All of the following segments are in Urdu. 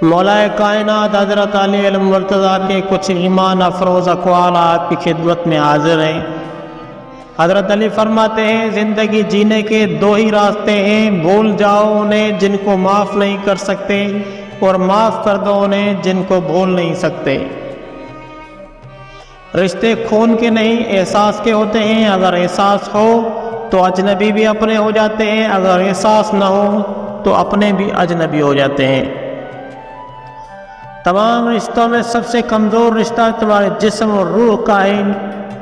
مولا کائنات حضرت علی علم مرتضیٰ کے کچھ ایمان افروز اقوال آپ کی خدمت میں حاضر ہیں۔ حضرت علی فرماتے ہیں زندگی جینے کے دو ہی راستے ہیں، بھول جاؤ انہیں جن کو معاف نہیں کر سکتے، اور معاف کر دو انہیں جن کو بھول نہیں سکتے۔ رشتے خون کے نہیں احساس کے ہوتے ہیں، اگر احساس ہو تو اجنبی بھی اپنے ہو جاتے ہیں، اگر احساس نہ ہو تو اپنے بھی اجنبی ہو جاتے ہیں۔ تمام رشتوں میں سب سے کمزور رشتہ تمہارے جسم اور روح کا ہے،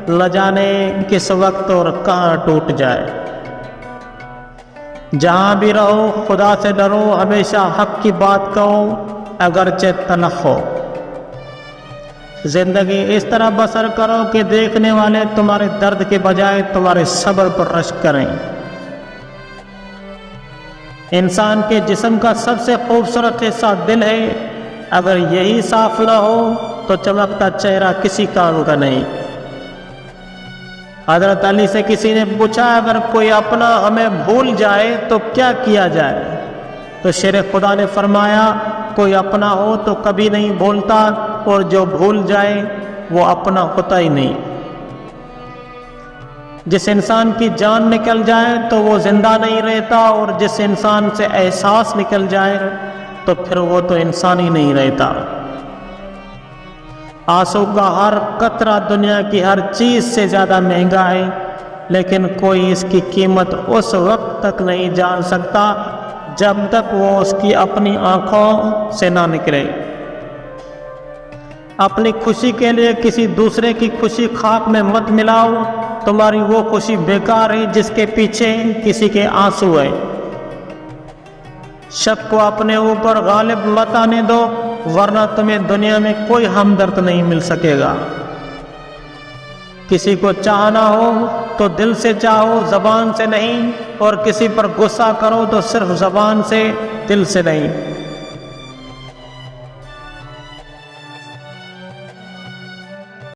نہ جانے کس وقت اور کہاں ٹوٹ جائے۔ جہاں بھی رہو خدا سے ڈرو، ہمیشہ حق کی بات کہو اگرچہ تلخ ہو۔ زندگی اس طرح بسر کرو کہ دیکھنے والے تمہارے درد کے بجائے تمہارے صبر پر رشک کریں۔ انسان کے جسم کا سب سے خوبصورت حصہ دل ہے، اگر یہی صاف نہ ہو تو چمکتا چہرہ کسی کام کا نہیں۔ حضرت علی سے کسی نے پوچھا اگر کوئی اپنا ہمیں بھول جائے تو کیا کیا جائے؟ تو شیر خدا نے فرمایا کوئی اپنا ہو تو کبھی نہیں بھولتا، اور جو بھول جائے وہ اپنا ہوتا ہی نہیں۔ جس انسان کی جان نکل جائے تو وہ زندہ نہیں رہتا، اور جس انسان سے احساس نکل جائے تو پھر وہ تو انسان ہی نہیں رہتا۔ آنسو کا ہر قطرہ دنیا کی ہر چیز سے زیادہ مہنگا ہے، لیکن کوئی اس کی قیمت اس وقت تک نہیں جان سکتا جب تک وہ اس کی اپنی آنکھوں سے نہ نکلے۔ اپنی خوشی کے لیے کسی دوسرے کی خوشی خاک میں مت ملاؤ، تمہاری وہ خوشی بیکار ہے جس کے پیچھے کسی کے آنسو ہے۔ شک کو اپنے اوپر غالب مت آنے دو، ورنہ تمہیں دنیا میں کوئی ہمدرد نہیں مل سکے گا۔ کسی کو چاہنا ہو تو دل سے چاہو، زبان سے نہیں، اور کسی پر غصہ کرو تو صرف زبان سے، دل سے نہیں۔